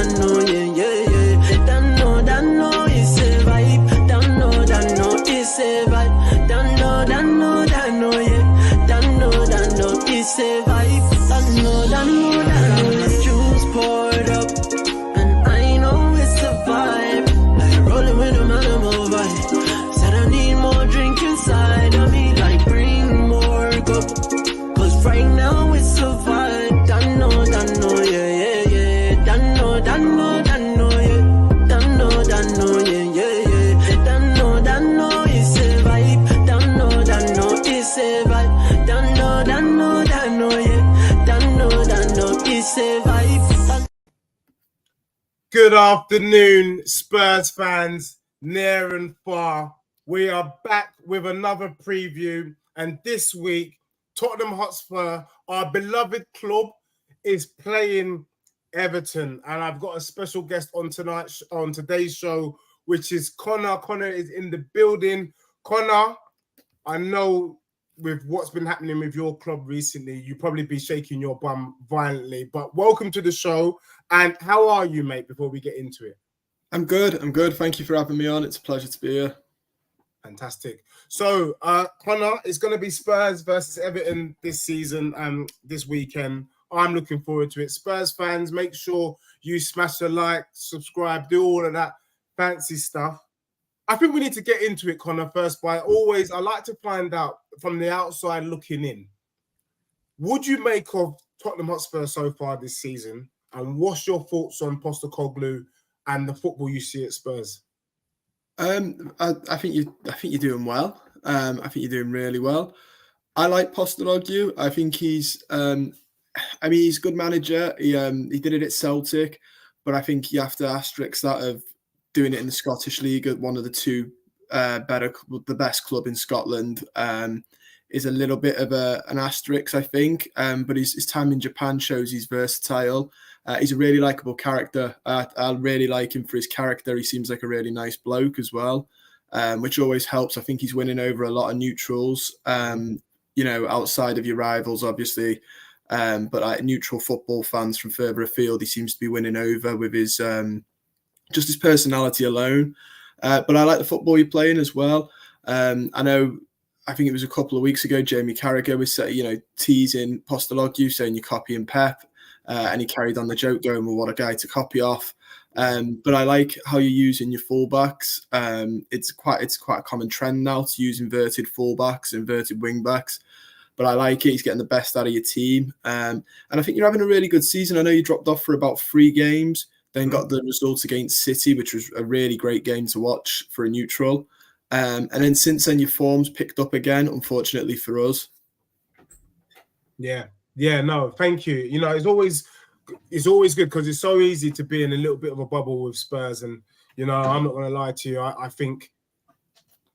yeah, yeah, yeah. Don't know, it's a vibe. Don't know, it's a vibe. Don't know, yeah. Don't know, it's a vibe. Don't know, the juice poured up, and I know it's a vibe. Like rolling with a animal vibe. Said I need more drink inside of me, like bring more cup. Cause right now it's a vibe. Don't know, yeah, yeah, yeah. Don't know, yeah. Don't know, yeah, yeah, yeah. Don't know, it's a vibe. Don't know, it's a vibe. Don't know, yeah. Don't know, it's a vibe. Good afternoon, Spurs fans, near and far. We are back with another preview, and this week, Tottenham Hotspur, our beloved club, is playing Everton, and I've got a special guest on today's show, which is Connor. Connor is in the building. Connor, I know with what's been happening with your club recently, you probably be shaking your bum violently, but welcome to the show. And how are you, mate, before we get into it? I'm good. Thank you for having me on. It's a pleasure to be here. Fantastic. So, Connor, it's going to be Spurs versus Everton this season, this weekend. I'm looking forward to it. Spurs fans, make sure you smash a like, subscribe, do all of that fancy stuff. I think we need to get into it, Connor, first. But I like to find out from the outside looking in, would you make of Tottenham Hotspur so far this season? And what's your thoughts on Postecoglou and the football you see at Spurs? I think you're doing well. I think you're doing really well. I like Postecoglou. I think he's he's a good manager. He did it at Celtic, but I think you have to asterisk that of doing it in the Scottish League at one of the the best club in Scotland. Is a little bit of an asterisk, I think. But his time in Japan shows he's versatile. He's a really likable character. I really like him for his character. He seems like a really nice bloke as well, which always helps. I think he's winning over a lot of neutrals, outside of your rivals, obviously. But like neutral football fans from further afield, he seems to be winning over with his just his personality alone. But I like the football you're playing as well. I think it was a couple of weeks ago, Jamie Carragher was teasing Postecoglou, saying you're copying Pep. And he carried on the joke going, well, what a guy to copy off. But I like how you're using your fullbacks. It's quite a common trend now to use inverted fullbacks, inverted wingbacks. But I like it. He's getting the best out of your team. And I think you're having a really good season. I know you dropped off for about 3 games, then got the results against City, which was a really great game to watch for a neutral. And then since then, your form's picked up again, unfortunately for us. Yeah, no, thank you. It's always good because it's so easy to be in a little bit of a bubble with Spurs. And, I'm not going to lie to you. I think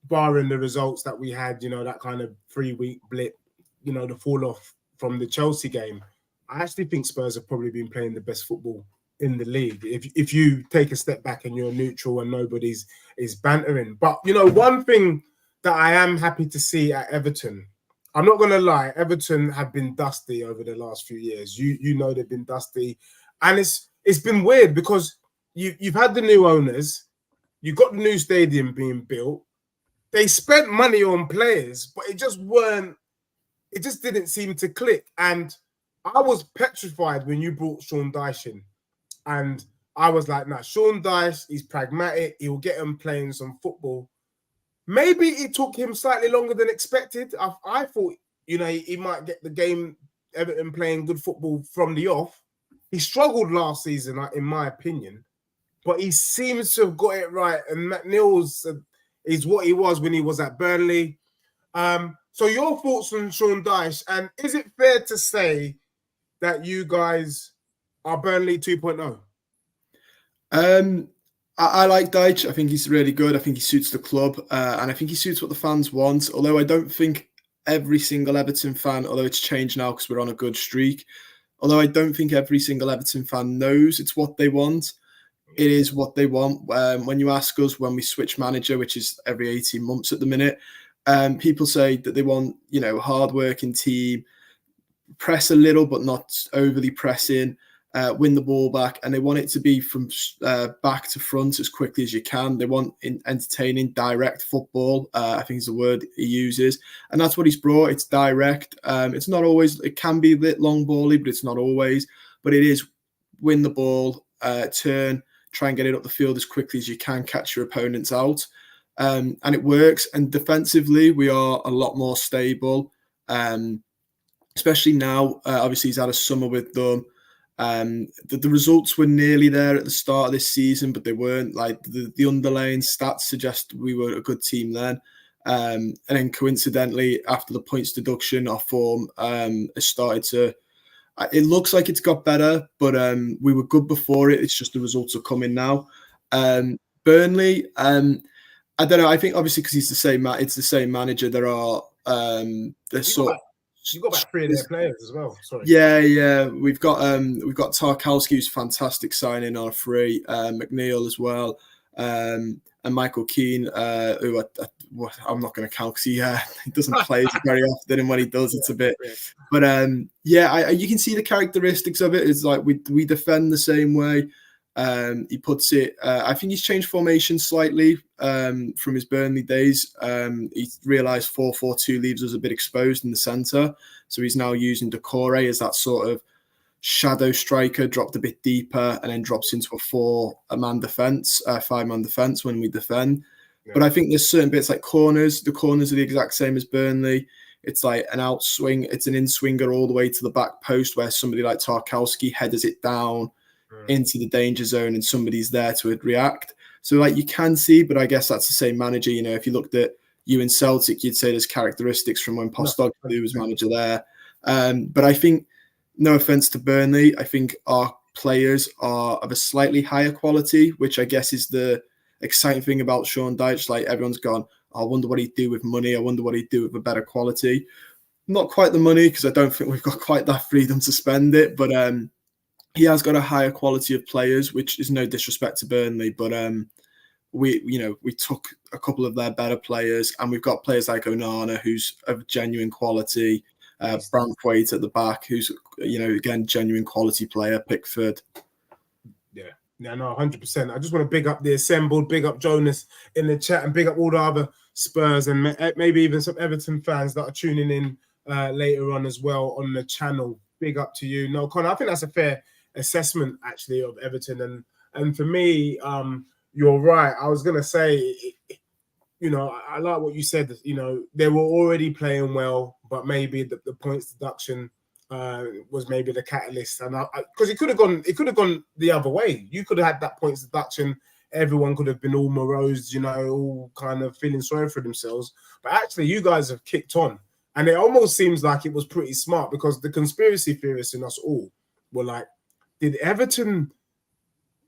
barring the results that we had, that kind of 3-week blip, the fall off from the Chelsea game, I actually think Spurs have probably been playing the best football in the league. If you take a step back and you're neutral and nobody's is bantering. But, one thing that I am happy to see at Everton, I'm not going to lie, Everton have been dusty over the last few years. You know they've been dusty. And it's been weird because you've had the new owners, you've got the new stadium being built. They spent money on players, but it just didn't seem to click. And I was petrified when you brought Sean Dyche in. And I was like, nah, Sean Dyche, he's pragmatic. He'll get him playing some football. Maybe it took him slightly longer than expected. I thought, he might get the game, Everton playing good football from the off. He struggled last season, in my opinion, but he seems to have got it right. And McNeil's is what he was when he was at Burnley. So your thoughts on Sean Dyche, and is it fair to say that you guys are Burnley 2.0? I like Dyche. I think he's really good. I think he suits the club, and I think he suits what the fans want. Although I don't think every single Everton fan, although it's changed now because we're on a good streak, although I don't think every single Everton fan knows it's what they want. It is what they want. When you ask us when we switch manager, which is every 18 months at the minute, people say that they want, a hard-working team, press a little but not overly pressing. win the ball back, and they want it to be from back to front as quickly as you can. They want entertaining, direct football, I think is the word he uses. And that's what he's brought. It's direct. It's not always, it can be a bit long bally, but it's not always. But it is win the ball, turn, try and get it up the field as quickly as you can, catch your opponents out. And it works. And defensively, we are a lot more stable, especially now. Obviously, he's had a summer with them. The results were nearly there at the start of this season, but they weren't. Like the underlying stats suggest we were a good team then. And then coincidentally, after the points deduction, our form has started to. It looks like it's got better, but we were good before it. It's just the results are coming now. Burnley, I don't know. I think obviously because it's the same manager. There are You've got about 3 of their players as well. Sorry. Yeah. We've got Tarkowski, who's a fantastic signing on a free. McNeil as well, and Michael Keane, who I'm not going to count because he doesn't play very often, and when he does, it's a bit. But you can see the characteristics of it. It's like we defend the same way. He puts it. I think he's changed formation slightly from his Burnley days. He realised 4-4-2 leaves us a bit exposed in the centre, so he's now using Decore as that sort of shadow striker, dropped a bit deeper, and then drops into a 5-man defence when we defend. Yeah. But I think there's certain bits like corners. The corners are the exact same as Burnley. It's like an outswing. It's an in-swinger all the way to the back post where somebody like Tarkowski headers it down into the danger zone and somebody's there to react. So like you can see, but I guess that's the same manager. You know, if you looked at you in Celtic, you'd say there's characteristics from when Postecoglou was manager there. But I think, no offense to Burnley, I think our players are of a slightly higher quality, which I guess is the exciting thing about Sean Dyche. Like everyone's gone, I wonder what he'd do with money. I wonder what he'd do with a better quality. Not quite the money, because I don't think we've got quite that freedom to spend it, but he has got a higher quality of players, which is no disrespect to Burnley, but we took a couple of their better players, and we've got players like Onana, who's of genuine quality, Branthwaite at the back, who's again genuine quality player, Pickford. Yeah, no, 100%. I just want to big up the assembled, big up Jonas in the chat, and big up all the other Spurs and maybe even some Everton fans that are tuning in later on as well on the channel. Big up to you. No, Connor, I think that's a fair assessment actually of Everton, and for me, you're right. I was gonna say, I like what you said. They were already playing well, but maybe the points deduction was maybe the catalyst, and because it could have gone the other way. You could have had that points deduction. Everyone could have been all morose, all kind of feeling sorry for themselves. But actually, you guys have kicked on, and it almost seems like it was pretty smart, because the conspiracy theorists in us all were like, did Everton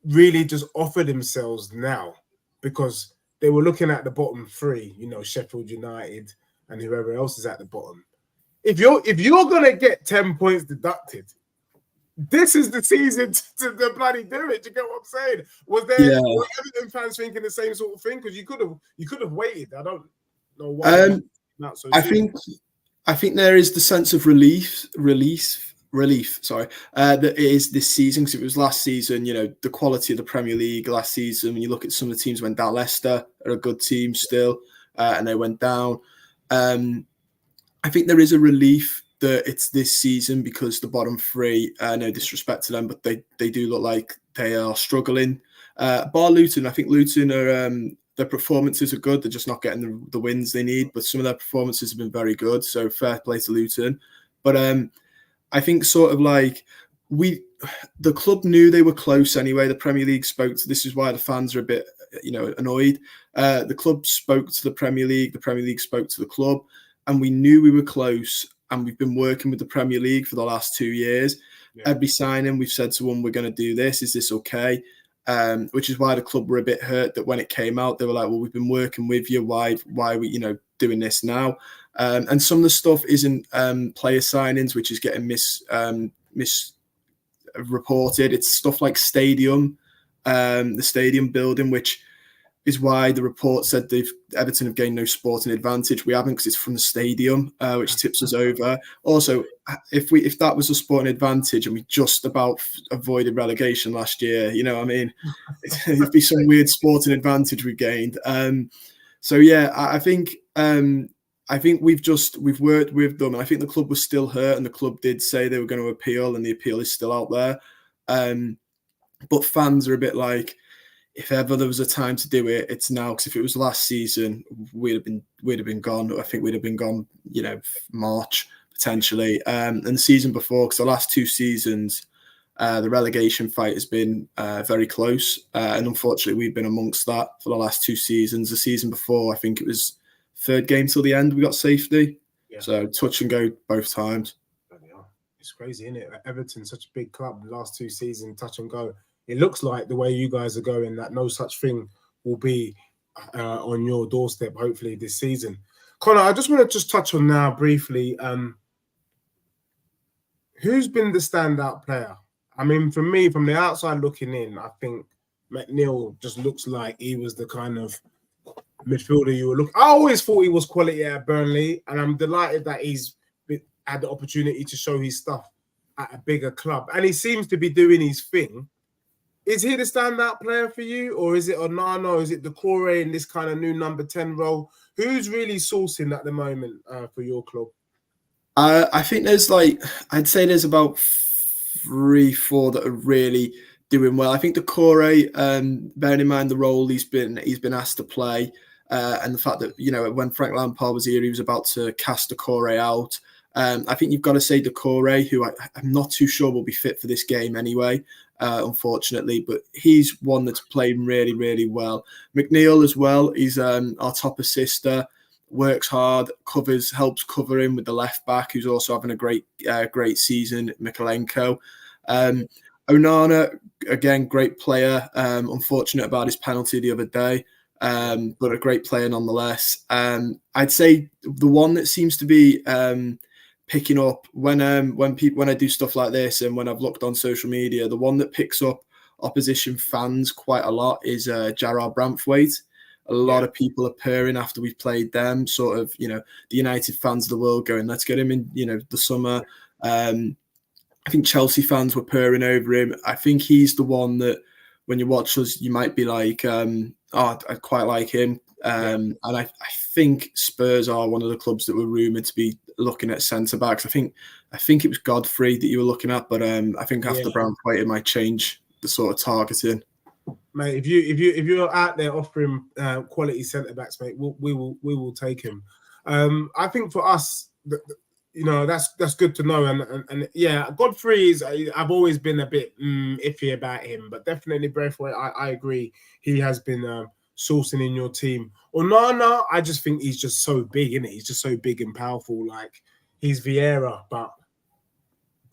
really just offer themselves now? Because they were looking at the bottom three, Sheffield United and whoever else is at the bottom. If you're gonna get 10 points deducted, this is the season to bloody do it. Do you get what I'm saying? Were Everton fans thinking the same sort of thing? Because you could have waited. I don't know why. I think there is the sense of relief. That it is this season, because it was last season. The quality of the Premier League last season. When you look at some of the teams went down, Leicester are a good team still, and they went down. I think there is a relief that it's this season, because the bottom three, no disrespect to them, but they do look like they are struggling. Bar Luton, I think Luton are their performances are good. They're just not getting the wins they need, but some of their performances have been very good. So fair play to Luton, but I think sort of like the club knew they were close anyway. The Premier League spoke to, this is why the fans are a bit, annoyed. The club spoke to the Premier League spoke to the club, and we knew we were close, and we've been working with the Premier League for the last 2 years. Yeah. Every signing, we've said to them, we're going to do this. Is this okay? Which is why the club were a bit hurt that when it came out, they were like, well, we've been working with you. Why are we, doing this now? And some of the stuff isn't player signings, which is getting misreported. It's stuff like the stadium building, which is why the report said Everton have gained no sporting advantage. We haven't, because it's from the stadium, which tips us over. Also, if that was a sporting advantage and we just about avoided relegation last year, you know what I mean? It'd be some weird sporting advantage we gained. So yeah, I think we've worked with them, and I think the club was still hurt, and the club did say they were going to appeal, and the appeal is still out there. But fans are a bit like, if ever there was a time to do it, it's now. Because if it was last season, we'd have been gone. I think we'd have been gone, March potentially. And the season before, because the last 2 seasons, the relegation fight has been very close, and unfortunately, we've been amongst that for the last 2 seasons. The season before, I think it was 3rd game till the end, we got safety. Yeah. So touch and go both times. It's crazy, isn't it? Everton's such a big club. The last 2 seasons, touch and go. It looks like the way you guys are going, that no such thing will be on your doorstep, hopefully, this season. Connor, I just want to touch on now briefly. Who's been the standout player? I mean, for me, from the outside looking in, I think McNeil just looks like he was the kind of midfielder you were looking. I always thought he was quality at Burnley, and I'm delighted that he's had the opportunity to show his stuff at a bigger club. And he seems to be doing his thing. Is he the standout player for you, or is it Onana? Is it Decore in this kind of new number 10 role? Who's really sourcing at the moment for your club? I think I'd say there's about 3-4 that are really doing well. I think Decore, bearing in mind the role he's been asked to play, and the fact that, when Frank Lampard was here, he was about to cast Decore out. I think you've got to say Decore, who I'm not too sure will be fit for this game anyway, unfortunately, but he's one that's playing really, really well. McNeil as well, he's our top assister, works hard, helps cover him with the left back, who's also having a great season, Mikalenko. Onana, again, great player, unfortunate about his penalty the other day, but a great player nonetheless. I'd say the one that seems to be picking up when I do stuff like this, and when I've looked on social media, the one that picks up opposition fans quite a lot is Gerard Branthwaite. A lot of people are purring after we've played them, sort of, the United fans of the world going, let's get him in, the summer. I think Chelsea fans were purring over him. I think he's the one that when you watch us, you might be like, I quite like him. And I think Spurs are one of the clubs that were rumoured to be looking at centre-backs. I think it was Godfrey that you were looking at, but I think after Branthwaite, it might change the sort of targeting. Mate, if you're out there offering quality centre-backs, mate, we will take him. I think for us, that's good to know. And yeah, Godfrey I've always been a bit iffy about him, but definitely Braithwaite, I agree. He has been sourcing in your team. Onana, I just think he's just so big, isn't it? He's just so big and powerful. Like, he's Vieira, but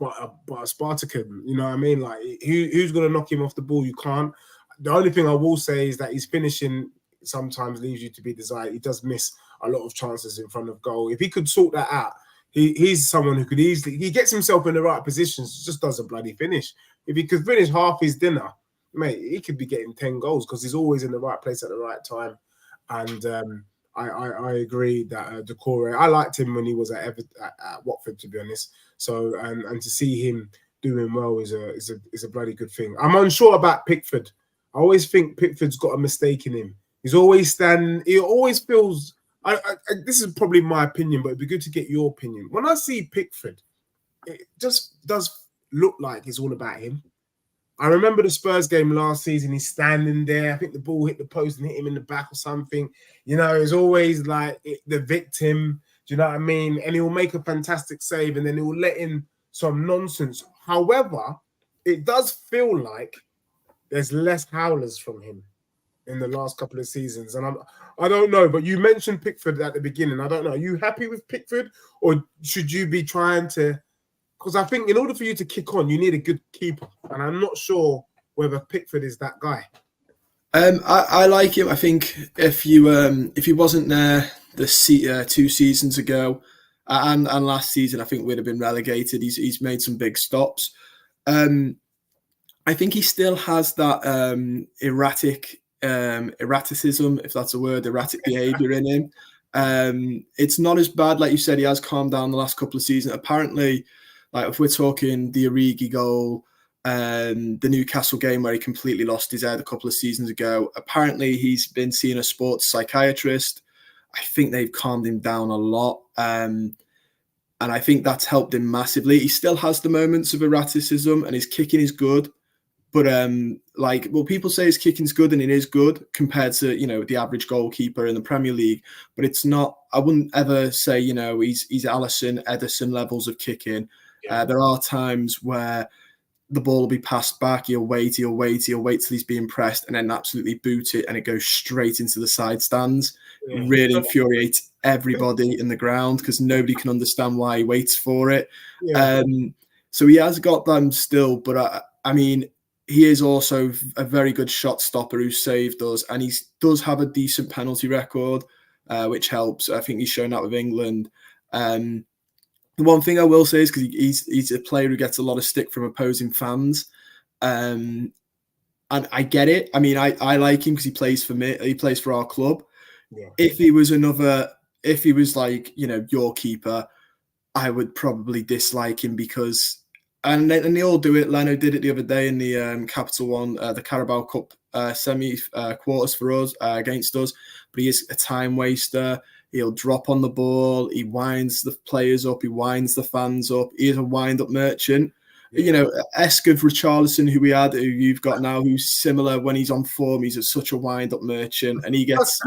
a Spartacan. You know what I mean? Like, who's going to knock him off the ball? You can't. The only thing I will say is that his finishing sometimes leaves you to be desired. He does miss a lot of chances in front of goal. If he could sort that out, he's someone who could easily... He gets himself in the right positions, just doesn't bloody finish. If he could finish half his dinner, mate, he could be getting 10 goals because he's always in the right place at the right time. And I agree that Decore, I liked him when he was at Watford, to be honest. So, and to see him doing well is a bloody good thing. I'm unsure about Pickford. I always think Pickford's got a mistake in him. He's always standing. He always feels. This is probably my opinion, but it'd be good to get your opinion. When I see Pickford, it just does look like it's all about him. I remember the Spurs game last season. He's standing there. I think the ball hit the post and hit him in the back or something. It's always like the victim. Do you know what I mean? And he'll make a fantastic save, and then he'll let in some nonsense. However, it does feel like there's less howlers from him in the last couple of seasons. And I don't know, but you mentioned Pickford at the beginning. I don't know. Are you happy with Pickford, or should you be trying to... Because I think in order for you to kick on, you need a good keeper. And I'm not sure whether Pickford is that guy. I like him. I think if he wasn't there 2 seasons ago and last season, I think we'd have been relegated. He's made some big stops. I think he still has that erratic erraticism, if that's a word, erratic behaviour in him. It's not as bad, like you said. He has calmed down the last couple of seasons. Apparently, like if we're talking the Origi goal, the Newcastle game where he completely lost his head a couple of seasons ago, apparently he's been seeing a sports psychiatrist. I think they've calmed him down a lot. And I think that's helped him massively. He still has the moments of erraticism and his kicking is good. But people say his kicking's good and it is good compared to, the average goalkeeper in the Premier League. But it's not, I wouldn't ever say, he's Alisson, Ederson levels of kicking. Yeah. There are times where the ball will be passed back. He'll wait till he's being pressed and then absolutely boot it and it goes straight into the side stands. Yeah. It really infuriates everybody in the ground because nobody can understand why he waits for it. Yeah. So he has got them still, but he is also a very good shot stopper who saved us, and he does have a decent penalty record, which helps. I think he's shown that with England. The one thing I will say is because he's a player who gets a lot of stick from opposing fans, and I get it. I like him because he plays for me. He plays for our club. Yeah. If he was like your keeper, I would probably dislike him because. And they all do it. Leno did it the other day in the Capital One, the Carabao Cup semi-quarters for us, against us. But he is a time waster. He'll drop on the ball. He winds the players up. He winds the fans up. He is a wind-up merchant. Yeah. Esque of Richarlison, who you've got now, who's similar when he's on form. He's such a wind-up merchant. And he gets,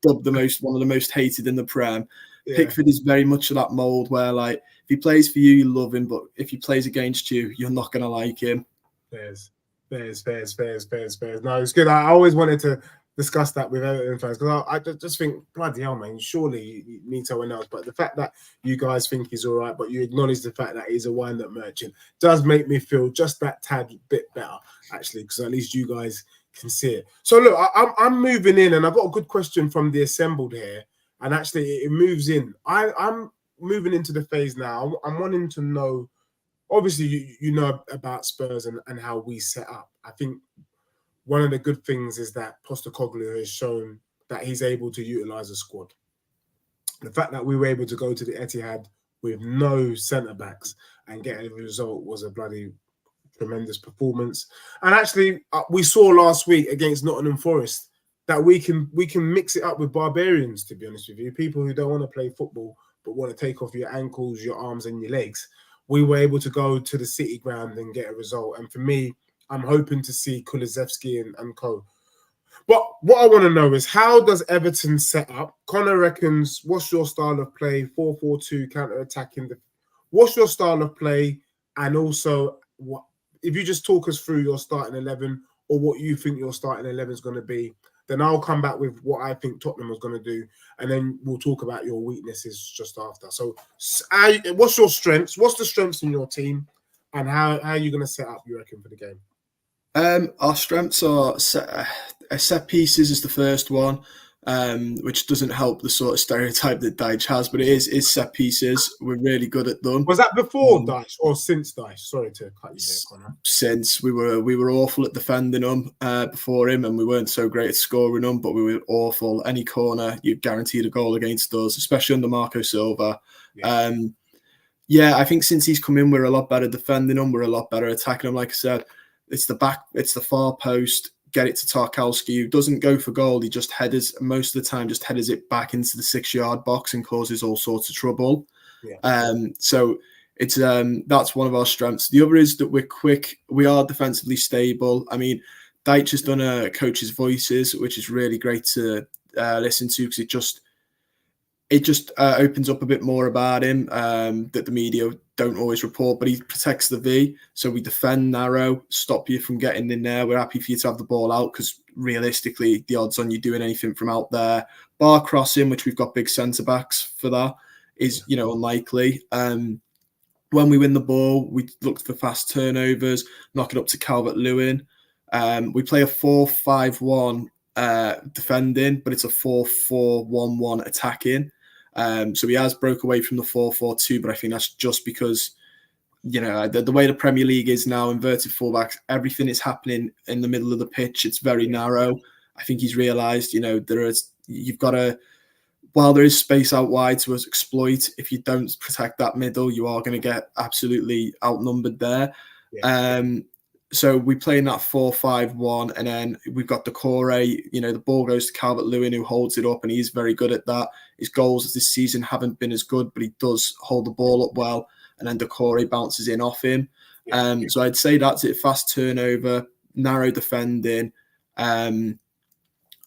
dubbed one of the most hated in the Prem. Yeah. Pickford is very much of that mould where, like, if he plays for you, you love him, but if he plays against you, you're not going to like him. Fairs. No, it's good. I always wanted to discuss that with Everton fans because I just think, bloody hell, man, surely you need someone else. But the fact that you guys think he's all right, but you acknowledge the fact that he's a wind-up merchant does make me feel just that tad bit better, actually, because at least you guys can see it. So, look, I'm moving in, and I've got a good question from the assembled here. And actually, it moves in. I'm moving into the phase now. I'm wanting to know, obviously, you know about Spurs and how we set up. I think one of the good things is that Postecoglou has shown that he's able to utilise a squad. The fact that we were able to go to the Etihad with no centre-backs and get a result was a bloody tremendous performance. And actually, we saw last week against Nottingham Forest that we can mix it up with barbarians, to be honest with you. People who don't want to play football but want to take off your ankles, your arms and your legs. We were able to go to the City ground and get a result. And for me, I'm hoping to see Kulusevski and co. But what I want to know is, how does Everton set up? Connor reckons, what's your style of play? 4-4-2, counter-attacking. What's your style of play? And also, if you just talk us through your starting 11 or what you think your starting 11 is going to be, then I'll come back with what I think Tottenham was going to do, and then we'll talk about your weaknesses just after. So, what's your strengths? What's the strengths in your team, and how are you going to set up, you reckon, for the game? Our strengths are set pieces is the first one, which doesn't help the sort of stereotype that Dyche has, but it is set pieces. We're really good at them. Was that before Dyche or since Dyche? Sorry to cut you there, Connor. Since we were awful at defending them before him, and we weren't so great at scoring them, but we were awful. Any corner, you guaranteed a goal against us, especially under Marco Silva. Yeah. I think since he's come in, we're a lot better defending them. We're a lot better attacking them. Like I said, it's the far post. Get it to Tarkowski, who doesn't go for goal. He just most of the time it back into the 6-yard box and causes all sorts of trouble. Yeah. So it's that's one of our strengths. The other is that we're quick. We are defensively stable. I mean, Dyche has done a coach's voices, which is really great to listen to because it just opens up a bit more about him that the media don't always report, but he protects the V. So we defend narrow, stop you from getting in there. We're happy for you to have the ball out because realistically, the odds on you doing anything from out there, bar crossing, which we've got big centre-backs for that, is, unlikely. When we win the ball, we look for fast turnovers, knock it up to Calvert-Lewin. We play a 4-5-1 defending, but it's a 4-4-1-1 attacking. So he has broke away from the 4-4-2, but I think that's just because, the way the Premier League is now, inverted fullbacks, everything is happening in the middle of the pitch. It's very narrow. I think he's realised, you've got to, while there is space out wide to exploit, if you don't protect that middle, you are going to get absolutely outnumbered there. Yeah. So we play in that 4-5-1, and then we've got Decore. The ball goes to Calvert-Lewin, who holds it up, and he's very good at that. His goals this season haven't been as good, but he does hold the ball up well, and then Decore bounces in off him. So I'd say that's it. Fast turnover, narrow defending, and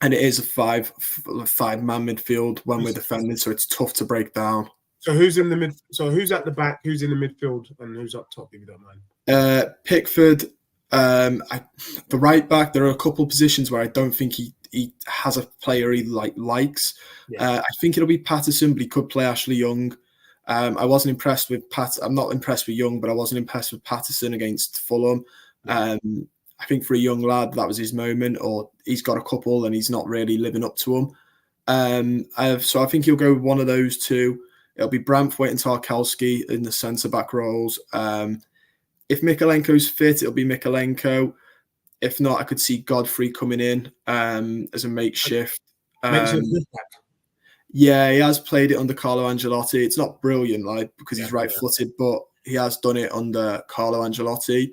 it is a five-man midfield when we're defending, so it's tough to break down. So who's in the mid? So who's at the back? Who's in the midfield, and who's up top? If you don't mind. Pickford, the right back. There are a couple of positions where I don't think he has a player he likes. I think it'll be Patterson, but he could play Ashley Young. I wasn't impressed with I'm not impressed with Young, but I wasn't impressed with Patterson against Fulham. I think for a young lad, that was his moment, or he's got a couple and he's not really living up to them. So I think he'll go with one of those two. It'll be Branthwaite and Tarkowski in the centre-back roles. If Mikalenko's fit, it'll be Mikalenko. If not, I could see Godfrey coming in as a makeshift. Yeah, he has played it under Carlo Ancelotti. It's not brilliant, because he's right-footed, but he has done it under Carlo Ancelotti.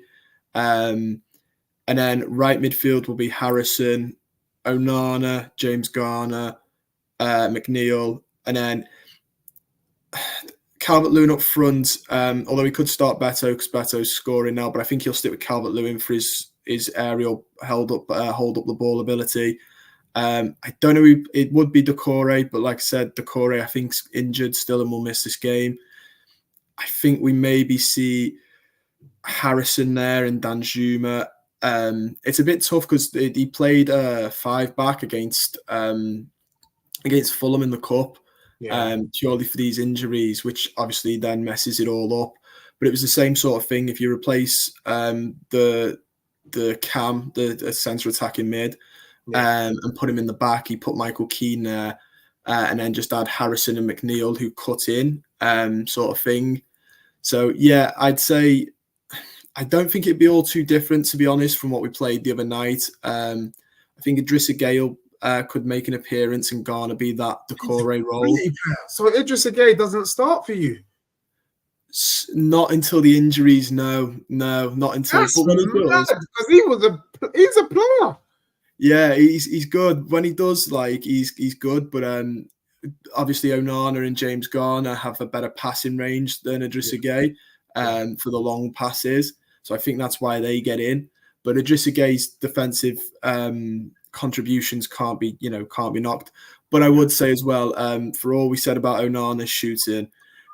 And then right midfield will be Harrison, Onana, James Garner, McNeil, and then Calvert-Lewin up front. Although he could start Beto because Beto's scoring now, but I think he'll stick with Calvert-Lewin for his aerial hold up the ball ability. I don't know. It would be Decore, but like I said, Decore I think's injured still and will miss this game. I think we maybe see Harrison there and Danjuma. It's a bit tough because he played 5-back against Fulham in the cup, purely for these injuries, which obviously then messes it all up. But it was the same sort of thing. If you replace the Cam, the centre attacking mid, and put him in the back, he put Michael Keane there, and then just add Harrison and McNeil who cut in, sort of thing. So yeah, I'd say I don't think it'd be all too different, to be honest, from what we played the other night. I think Idrissa Gueye could make an appearance and Garner be that Decore role. So Idrissa Gueye doesn't start for you? Not until the injuries, no, not until. That's because he's a player. Yeah, he's good. When he does, he's good, but obviously Onana and James Garner have a better passing range than Idrissa Gueye for the long passes. So I think that's why they get in. But Idrissa Gueye's defensive contributions can't be knocked. But I would say as well, for all we said about Onana's shooting,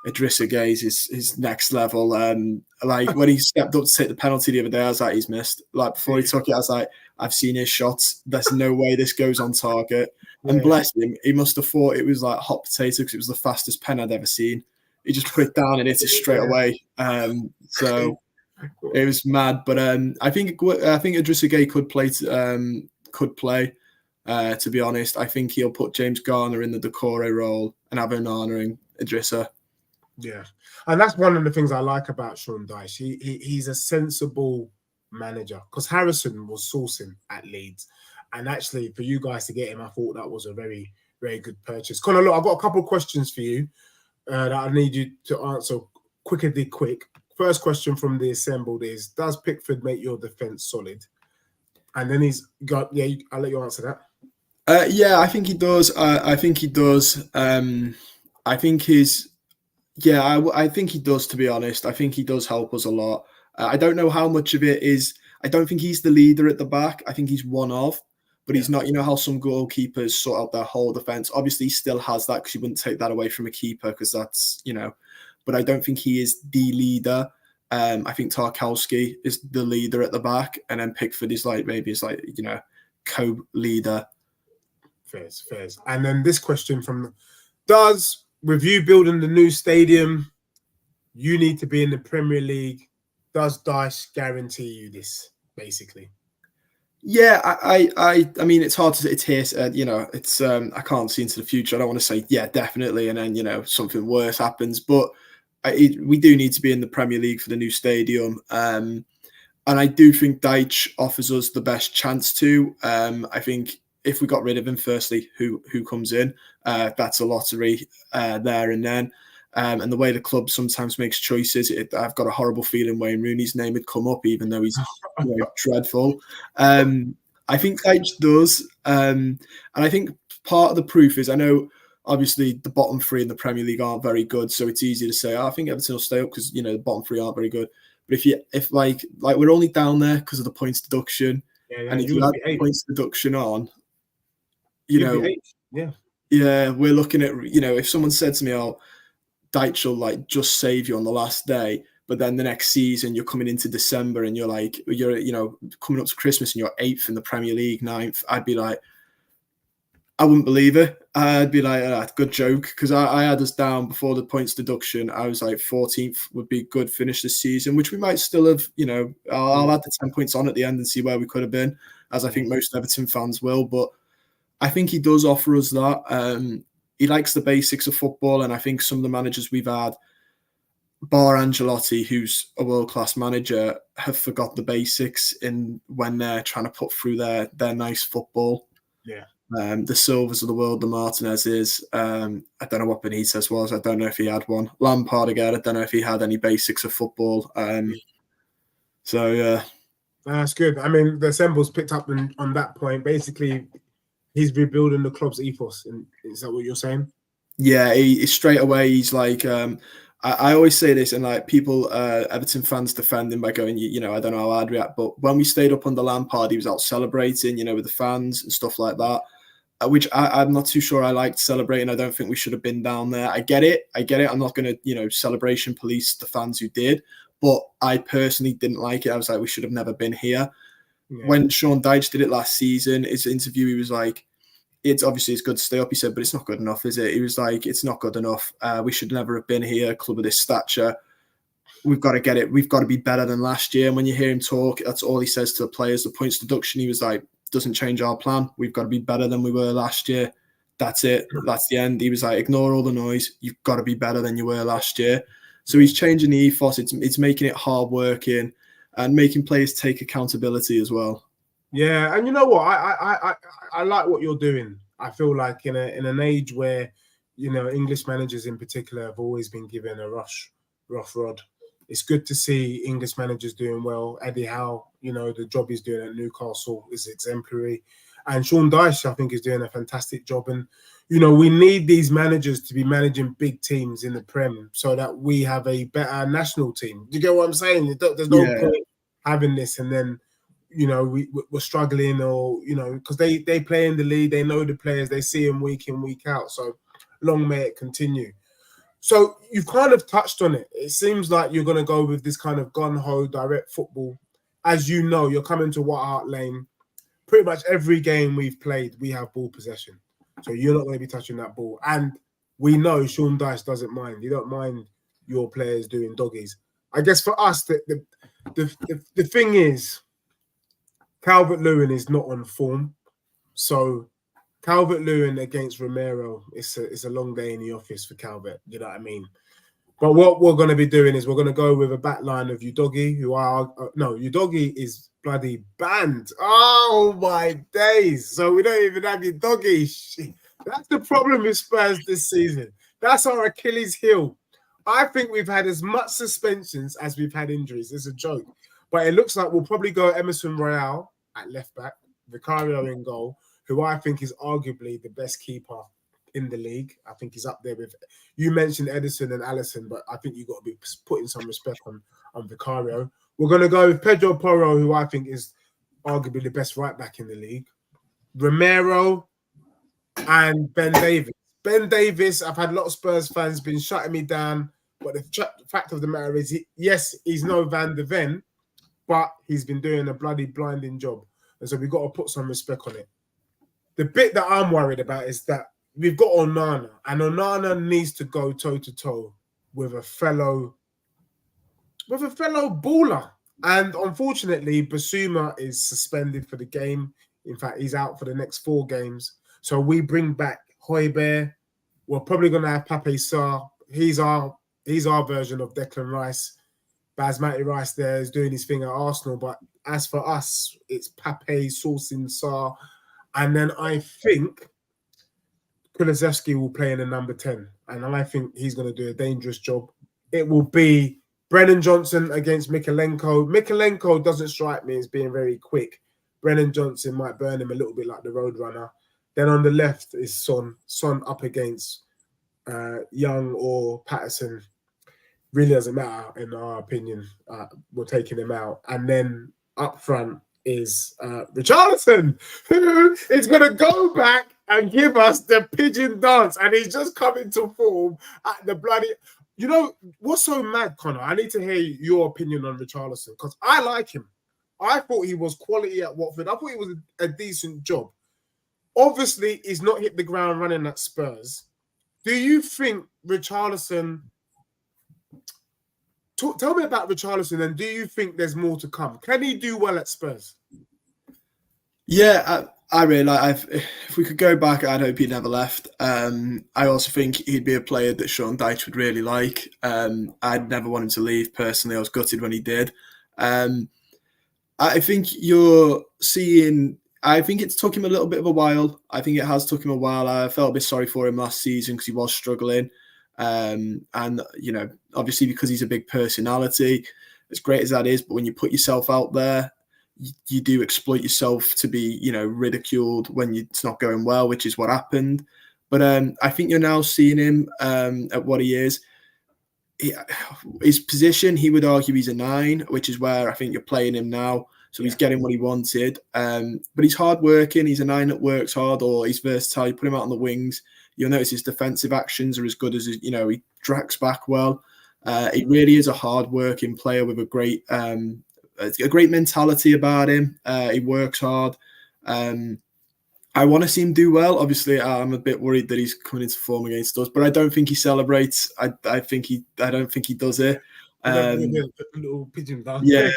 Idrissa Gueye's is next level. When he stepped up to take the penalty the other day, I was like, he's missed. Before he took it, I was like, I've seen his shots. There's no way this goes on target. And bless him, he must have thought it was like hot potato because it was the fastest pen I'd ever seen. He just put it down and hit it straight away. So it was mad. But I think Idrissa Gueye could play. To be honest, I think he'll put James Garner in the Decore role and have Onana and Idrissa. Yeah, and that's one of the things I like about Sean Dyche. He's a sensible manager, because Harrison was sourcing at Leeds, and actually for you guys to get him, I thought that was a very, very good purchase. Connor, look, I've got a couple of questions for you that I need you to answer quick. First question from the assembled is: does Pickford make your defense solid? And then he's got I'll let you answer that. Yeah, I think he does. I think he does. I think I think he does, to be honest. I think he does help us a lot. I don't know how much of it is. I don't think he's the leader at the back. I think he's one of, but he's not. You know how some goalkeepers sort out their whole defense. Obviously, he still has that because you wouldn't take that away from a keeper because that's, But I don't think he is the leader. I think Tarkowski is the leader at the back, and then Pickford is co-leader. Fairs. And then this question with you building the new stadium, you need to be in the Premier League. Does Dyche guarantee you this, basically? Yeah, I mean, it's hard to. It's here. It's I can't see into the future. I don't want to say definitely, and then something worse happens. But we do need to be in the Premier League for the new stadium, and I do think Dyche offers us the best chance to. I think if we got rid of him, firstly, who comes in? That's a lottery there and then. And the way the club sometimes makes choices, I've got a horrible feeling Wayne Rooney's name had come up, even though he's dreadful. I think Dyche does. And I think part of the proof is, I know obviously the bottom three in the Premier League aren't very good, so it's easy to say, I think Everton will stay up because, the bottom three aren't very good. But if we're only down there because of the points deduction, and if you add the points deduction on, we're looking at, if someone said to me, Dyche will just save you on the last day, but then the next season you're coming into December and you're coming up to Christmas and you're 8th in the Premier League, 9th, I'd be like, I wouldn't believe it. I'd be like, good joke, because I had us down before the points deduction. I was like 14th would be good finish this season, which we might still have. I'll add the 10 points on at the end and see where we could have been, as I think most Everton fans will. But I think he does offer us that. He likes the basics of football, and I think some of the managers we've had, bar Ancelotti, who's a world-class manager, have forgot the basics when they're trying to put through their nice football. Yeah. The Silvers of the world, the Martinezes. I don't know what Benitez was. I don't know if he had one. Lampard again. I don't know if he had any basics of football. That's good. I mean, the Assemble's picked up on that point. Basically, he's rebuilding the club's ethos. Is that what you're saying? Yeah, he straight away. He's like, I always say this, and people, Everton fans defend him by going, I don't know how I'd react, but when we stayed up under Lampard, he was out celebrating, with the fans and stuff like that. Which I'm not too sure I liked celebrating. I don't think we should have been down there. I get it. I'm not going to, celebration police the fans who did, but I personally didn't like it. I was like, we should have never been here. Yeah. When Sean Dyche did it last season, his interview, he was like, it's good to stay up, he said, but it's not good enough, is it? He was like, it's not good enough. We should never have been here, a club of this stature. We've got to get it. We've got to be better than last year. And when you hear him talk, that's all he says to the players, the points deduction. He was like, doesn't change our plan. We've got to be better than we were last year. That's it. That's the end. He was like, ignore all the noise. You've got to be better than you were last year. So he's changing the ethos. It's making it hard working and making players take accountability as well. Yeah, and you know what? I like what you're doing. I feel like in an age where, English managers in particular have always been given a rough rod. It's good to see English managers doing well. Eddie Howe, the job he's doing at Newcastle is exemplary. And Sean Dyche, I think, is doing a fantastic job. And, we need these managers to be managing big teams in the Prem so that we have a better national team. Do you get what I'm saying? There's no point having this and then, we're struggling or, because they play in the league, they know the players, they see them week in, week out. So long may it continue. So you've kind of touched on it. It seems like you're going to go with this kind of gun-ho direct football. As you know, you're coming to White Hart Lane. Pretty much every game we've played, we have ball possession. So you're not going to be touching that ball. And we know Sean Dyche doesn't mind. You don't mind your players doing doggies. I guess for us, the thing is, Calvert-Lewin is not on form. So Calvert-Lewin against Romero, it's a long day in the office for Calvert. You know what I mean? But what we're going to be doing is we're going to go with a back line of Udogie, Udogie is bloody banned. Oh, my days. So we don't even have Udogie. That's the problem with Spurs this season. That's our Achilles heel. I think we've had as much suspensions as we've had injuries. It's a joke. But it looks like we'll probably go Emerson Royale at left back, Vicario in goal, who I think is arguably the best keeper in the league. I think he's up there with, you mentioned Edison and Alisson, but I think you've got to be putting some respect on Vicario. We're going to go with Pedro Porro, who I think is arguably the best right back in the league. Romero and Ben Davies. Ben Davies, I've had a lot of Spurs fans been shutting me down, but the fact of the matter is, yes, he's no Van de Ven, but he's been doing a bloody blinding job. And so we've got to put some respect on it. The bit that I'm worried about is that we've got Onana, and Onana needs to go toe-to-toe with a fellow baller. And unfortunately, Basuma is suspended for the game. In fact, he's out for the next 4 games. So we bring back Højbjerg. We're probably going to have Pape Sarr. He's our version of Declan Rice. Basmati Rice there is doing his thing at Arsenal. But as for us, it's Pape, Sourcing, Sarr. And then I think Kulusevski will play in the number 10. And I think he's going to do a dangerous job. It will be Brennan Johnson against Mikalenko. Mikalenko doesn't strike me as being very quick. Brennan Johnson might burn him a little bit like the Roadrunner. Then on the left is Son. Son up against Young or Patterson. Really doesn't matter in our opinion. We're taking him out. And then up front is Richarlison, who is going to go back and give us the pigeon dance. And he's just coming to form at the bloody... You know, what's so mad, Connor? I need to hear your opinion on Richarlison because I like him. I thought he was quality at Watford. I thought he was a decent job. Obviously, he's not hit the ground running at Spurs. Do you think Richarlison... Tell me about Richarlison, and do you think there's more to come? Can he do well at Spurs? Yeah, I really like. If we could go back, I'd hope he never left. I also think he'd be a player that Sean Dyche would really like. I'd never want him to leave personally. I was gutted when he did. I think you're seeing. I think it's took him a little bit of a while. I think it has took him a while. I felt a bit sorry for him last season because he was struggling. And you know, obviously because he's a big personality, as great as that is, but when you put yourself out there, you do exploit yourself to be, you know, ridiculed when it's not going well, which is what happened. But I think you're now seeing him at what he is. His position, he would argue he's a 9, which is where I think you're playing him now. So he's getting what he wanted. But he's hardworking. He's a 9 that works hard, or he's versatile. You put him out on the wings. You'll notice his defensive actions are as good as, you know, he tracks back well. He really is a hard-working player with a great mentality about him. He works hard. I want to see him do well. Obviously, I'm a bit worried that he's coming into form against us, but I don't think he celebrates. I don't think he does it. Little pigeon down. Yeah,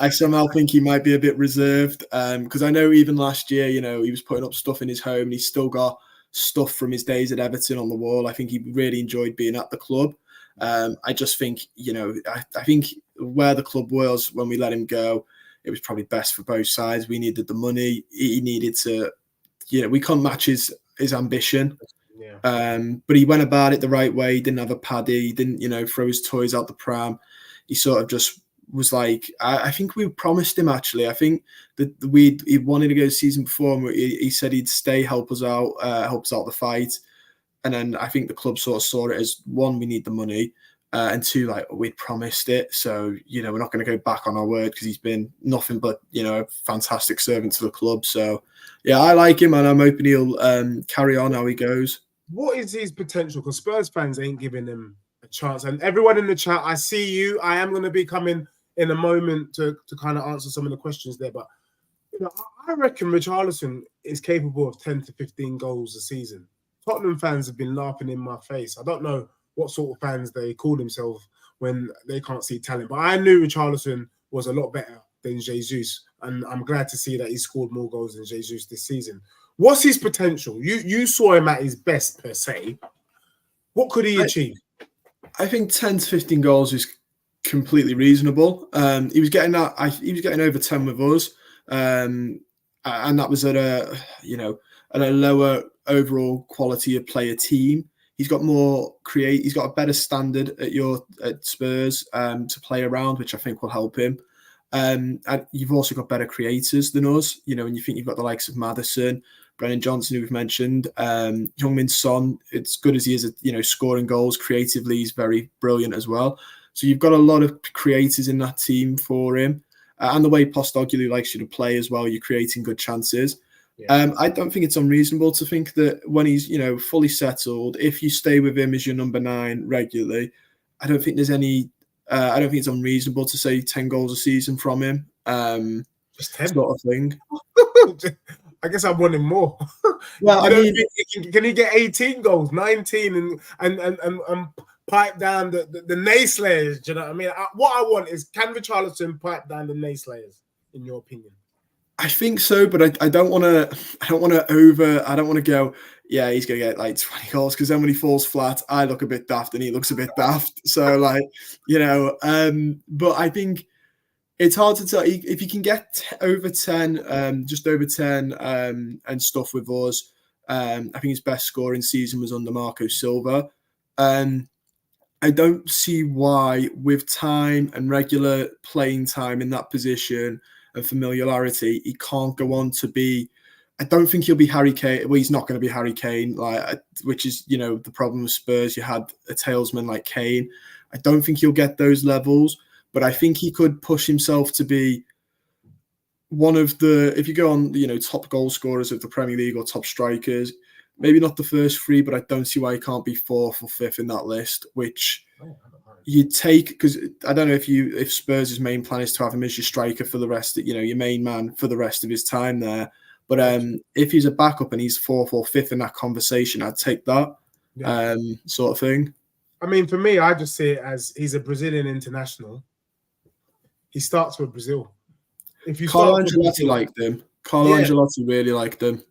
I somehow think he might be a bit reserved because I know even last year, you know, he was putting up stuff in his home and he's still got stuff from his days at Everton on the wall. I think he really enjoyed being at the club. I just think, you know, I think where the club was when we let him go, it was probably best for both sides. We needed the money. He needed to, you know, we couldn't match his ambition. Yeah. But he went about it the right way. He didn't have a paddy. He didn't, you know, throw his toys out the pram. He sort of just was like, I think we promised him, actually. I think that he wanted to go season before. And he said he'd stay, help us out the fight. And then I think the club sort of saw it as, 1, we need the money. And 2, like, we'd promised it. So, you know, we're not going to go back on our word because he's been nothing but, you know, a fantastic servant to the club. So, yeah, I like him and I'm hoping he'll carry on how he goes. What is his potential? Because Spurs fans ain't giving him a chance. And everyone in the chat, I see you. I am going to be coming in a moment to kind of answer some of the questions there. But, you know, I reckon Richarlison is capable of 10 to 15 goals a season. Tottenham fans have been laughing in my face. I don't know what sort of fans they call themselves when they can't see talent. But I knew Richarlison was a lot better than Jesus. And I'm glad to see that he scored more goals than Jesus this season. What's his potential? You saw him at his best, per se. What could he achieve? I think 10 to 15 goals is completely reasonable. He was getting that. He was getting over 10 with us, and that was at a lower overall quality of player team. He's got more He's got a better standard at Spurs to play around, which I think will help him. And you've also got better creators than us. You know, when you think you've got the likes of Maddison, Brennan Johnson, who we've mentioned, Heung-min Son, it's good as he is at, you know, scoring goals. Creatively, he's very brilliant as well. So you've got a lot of creators in that team for him. And the way Postecoglou likes you to play as well, you're creating good chances. Yeah. I don't think it's unreasonable to think that when he's, you know, fully settled, if you stay with him as your number 9 regularly, I don't think there's any. I don't think it's unreasonable to say 10 goals a season from him. Just 10 sort of thing. I guess I want him more. Well, I mean, can he get 18 goals, 19, and pipe down the naysayers? Do you know what I mean? What I want is, can Richarlison pipe down the naysayers? In your opinion? I think so, but I don't want to. I don't want to go. Yeah, he's gonna get like 20 goals, because then when he falls flat, I look a bit daft and he looks a bit daft. So, like, you know, but I think It's hard to tell. If you can get over 10, just over 10, and stuff with us. I think his best scoring season was under Marco Silva. I don't see why, with time and regular playing time in that position and familiarity, he can't go on to be. I don't think he'll be Harry Kane. Well, he's not going to be Harry Kane, which is, the problem with Spurs. You had a talesman like Kane. I don't think he'll get those levels, but I think he could push himself to be one of the, if you go on, top goal scorers of the Premier League or top strikers, maybe not the first three, but I don't see why he can't be fourth or fifth in that list, which you take, because I don't know if Spurs' main plan is to have him as your striker for the rest of, your main man for the rest of his time there. But if he's a backup and he's fourth or fifth in that conversation, I'd take that sort of thing. I mean, for me, I just see it as he's a Brazilian international. He starts with Brazil. If you Carlo Ancelotti liked him. Carlo Ancelotti really liked him.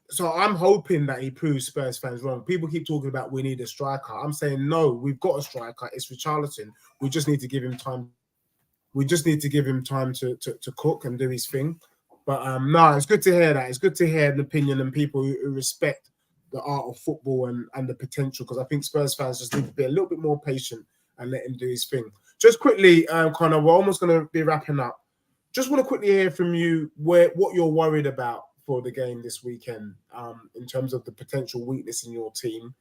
So I'm hoping that he proves Spurs fans wrong. People keep talking about we need a striker. I'm saying no, we've got a striker. It's Richarlison. We just need to give him time. We just need to give him time to cook and do his thing. But no, it's good to hear that. It's good to hear an opinion and people who respect the art of football and the potential, because I think Spurs fans just need to be a little bit more patient and let him do his thing. Just quickly, Connor, we're almost going to be wrapping up. Just want to quickly hear from you what you're worried about for the game this weekend in terms of the potential weakness in your team.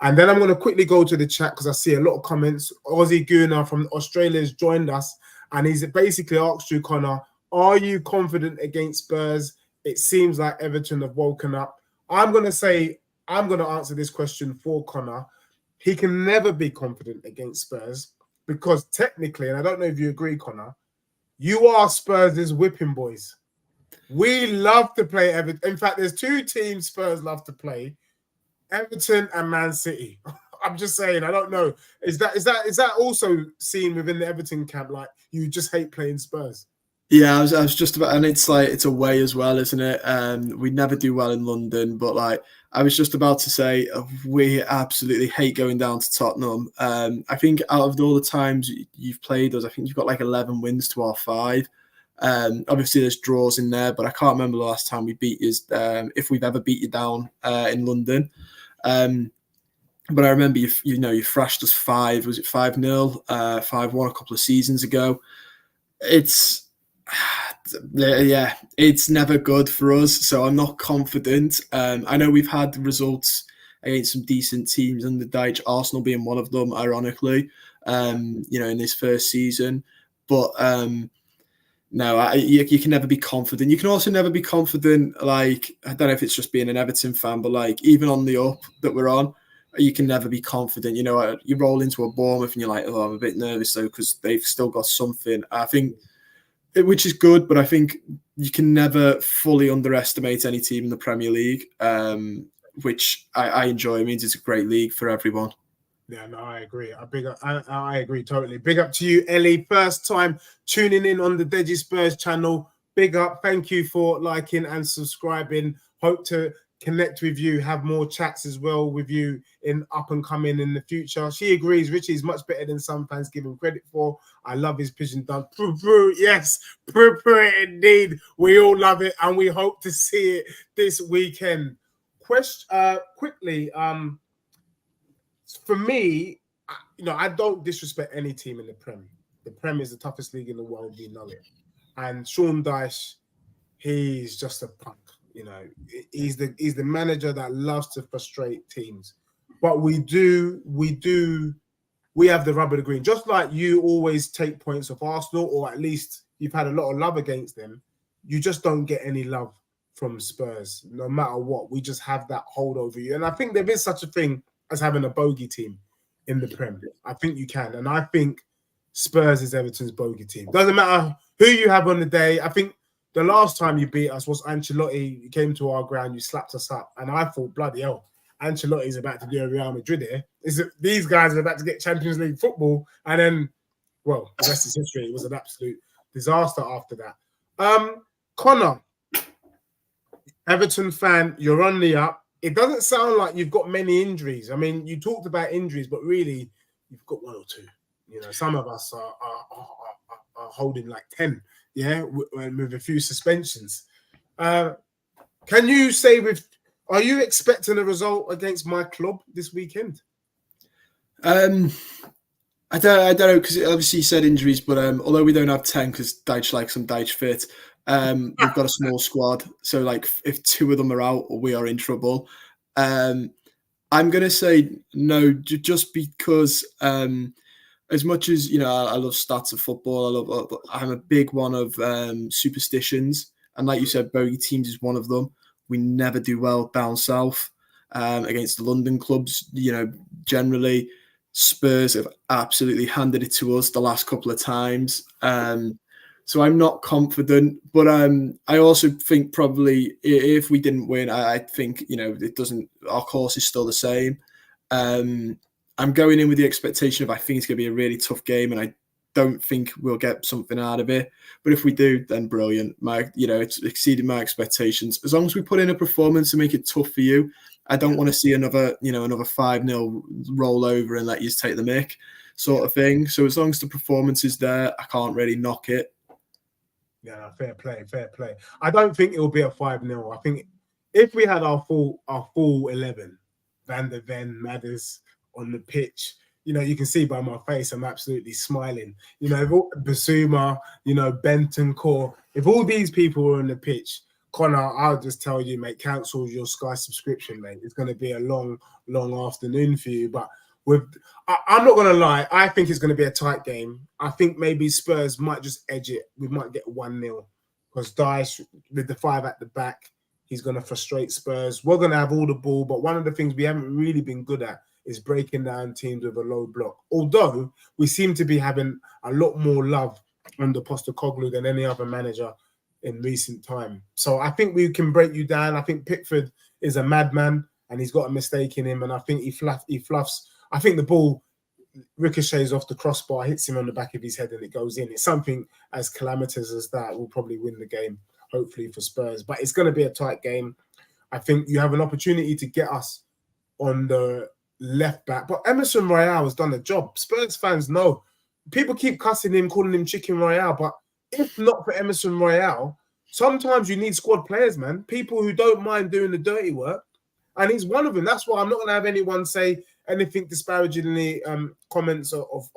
And then I'm going to quickly go to the chat because I see a lot of comments. Ozzy Guna from Australia has joined us, and he's basically asked you, Connor, are you confident against Spurs? It seems like Everton have woken up. I'm going to answer this question for Connor. He can never be confident against Spurs because technically, and I don't know if you agree, Connor, you are Spurs' whipping boys. We love to play Everton. In fact, there's two teams Spurs love to play, Everton and Man City. I'm just saying, I don't know. Is that also seen within the Everton camp? Like, you just hate playing Spurs? Yeah, I was just about, and it's away as well, isn't it? We never do well in London, but I was just about to say, we absolutely hate going down to Tottenham. I think out of all the times you've played us, I think you've got 11 wins to our 5. Obviously there's draws in there, but I can't remember the last time we beat you, if we've ever beat you down in London. But I remember you thrashed us 5, was it 5-0, 5-1 a couple of seasons ago. It's never good for us, so I'm not confident. I know we've had results against some decent teams under Dyche, Arsenal being one of them, ironically, in this first season. But no, you can never be confident. You can also never be confident, I don't know if it's just being an Everton fan, but even on the up that we're on, you can never be confident. You roll into a Bournemouth and you're like, oh, I'm a bit nervous though, because they've still got something. I think, which is good, but I think you can never fully underestimate any team in the Premier League, which I enjoy. It means it's a great league for everyone. Yeah, no, I agree. I agree totally. Big up to you, Ellie. First time tuning in on the Deji Spurs channel. Big up. Thank you for liking and subscribing. Hope to connect with you, have more chats as well with you in up and coming in the future. She agrees. Richie is much better than some fans give him credit for. I love his pigeon done. Yes, indeed. We all love it, and we hope to see it this weekend. Quickly, for me, I don't disrespect any team in the Prem. The Prem is the toughest league in the world. We know it. And Sean Dyche, he's just a punk. He's the manager that loves to frustrate teams. But we have the rubber to green. Just like you always take points off Arsenal, or at least you've had a lot of love against them, you just don't get any love from Spurs, no matter what. We just have that hold over you. And I think there is such a thing as having a bogey team in the Prem. I think you can. And I think Spurs is Everton's bogey team. Doesn't matter who you have on the day. I think the last time you beat us was Ancelotti. You came to our ground, you slapped us up. And I thought, bloody hell, Ancelotti's about to do a Real Madrid here. These guys are about to get Champions League football. And then, well, the rest is history. It was an absolute disaster after that. Connor, Everton fan, you're on the up. It doesn't sound like you've got many injuries. I mean, you talked about injuries, but really, you've got one or two. Some of us are holding like 10, with a few suspensions. Can you say are you expecting a result against my club this weekend? I don't know, because obviously you said injuries, but although we don't have 10 because Deitch likes some Deitch fit, we've got a small squad. So like if 2 of them are out, we are in trouble. I'm going to say no, just because as much as, I love stats of football, I'm a big one of superstitions. And like you said, bogey teams is one of them. We never do well down south against the London clubs, generally. Spurs have absolutely handed it to us the last couple of times. So I'm not confident, but I also think probably if we didn't win, I think, it doesn't, our course is still the same. I'm going in with the expectation of I think it's going to be a really tough game, and I don't think we'll get something out of it. But if we do, then brilliant. It's exceeded my expectations. As long as we put in a performance to make it tough for you, I don't want to see another 5-0 roll over and let you take the mick sort of thing. So as long as the performance is there, I can't really knock it. Yeah, fair play. I don't think it will be a 5-0. I think if we had our full 11, Van der Ven, Madders on the pitch, you can see by my face, I'm absolutely smiling. If Basuma, Bentancur, if all these people were on the pitch, Connor, I'll just tell you, mate, cancel your Sky subscription, mate. It's going to be a long, long afternoon for you. But I'm not going to lie. I think it's going to be a tight game. I think maybe Spurs might just edge it. We might get 1-0 because Dyche, with the 5 at the back, he's going to frustrate Spurs. We're going to have all the ball, but one of the things we haven't really been good at is breaking down teams with a low block. Although we seem to be having a lot more love under Postecoglou than any other manager in recent time. So I think we can break you down. I think Pickford is a madman and he's got a mistake in him, and I think he fluffs. I think the ball ricochets off the crossbar, hits him on the back of his head, and it goes in. It's something as calamitous as that will probably win the game, hopefully for Spurs. But it's going to be a tight game. I think you have an opportunity to get us on the left back. But Emerson Royale has done a job. Spurs fans know. People keep cussing him, calling him Chicken Royale, but if not for Emerson Royale, sometimes you need squad players, man. People who don't mind doing the dirty work. And he's one of them. That's why I'm not going to have anyone say anything disparagingly comments of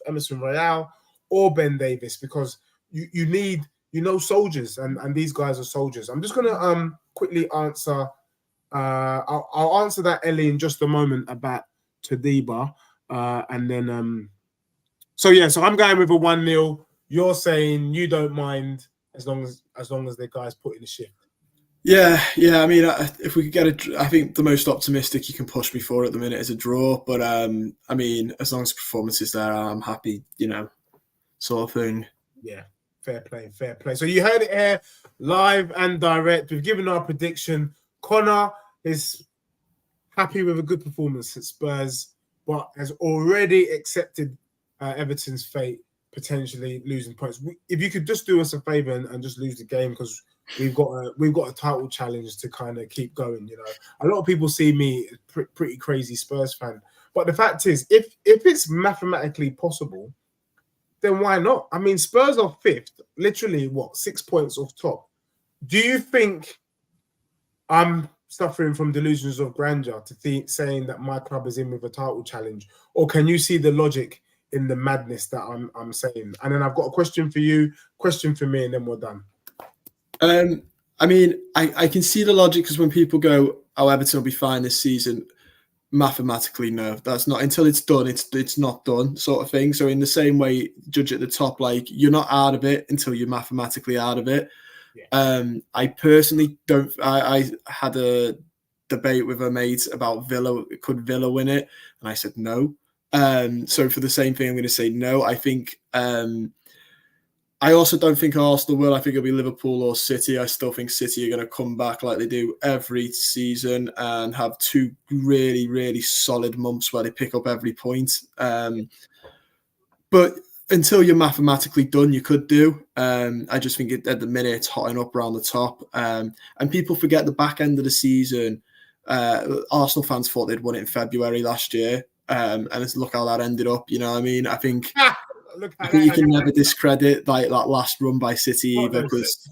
Emerson Royale or Ben Davis, because you need, soldiers, and these guys are soldiers. I'm just going to quickly answer. I'll answer that, Ellie, in just a moment about Tadiba. And then, so I'm going with a 1-0. You're saying you don't mind as long as the guys put in the shift. Yeah. I mean, if we could get I think the most optimistic you can push me for at the minute is a draw. But I mean, as long as the performance is there, I'm happy. Sort of thing. Yeah, fair play. So you heard it here, live and direct. We've given our prediction. Connor is happy with a good performance at Spurs, but has already accepted Everton's fate, potentially losing points. If you could just do us a favour and just lose the game, because we've got a title challenge to kind of keep going. A lot of people see me as pretty crazy Spurs fan, but the fact is, if it's mathematically possible, then why not? I mean, Spurs are 5th, literally 6 points off top. Do you think I'm suffering from delusions of grandeur saying that my club is in with a title challenge, or can you see the logic in the madness that I'm saying? And then I've got a question for you, question for me, and then we're done. I mean, I can see the logic, because when people go, "Oh, Everton will be fine this season," mathematically, no, that's not. Until it's done, it's not done, sort of thing. So in the same way, judge at the top, like, you're not out of it until you're mathematically out of it. Yeah. I personally don't. I had a debate with a mate about Villa. Could Villa win it? And I said no. So for the same thing, I'm going to say no. I think. I also don't think Arsenal will. I think it'll be Liverpool or City. I still think City are going to come back like they do every season and have 2 really, really solid months where they pick up every point. But until you're mathematically done, you could do. I just think at the minute it's hotting up around the top. And people forget the back end of the season. Arsenal fans thought they'd won it in February last year. And look how that ended up. You know what I mean? I think Look I at think you that. can never discredit like that last run by City either, because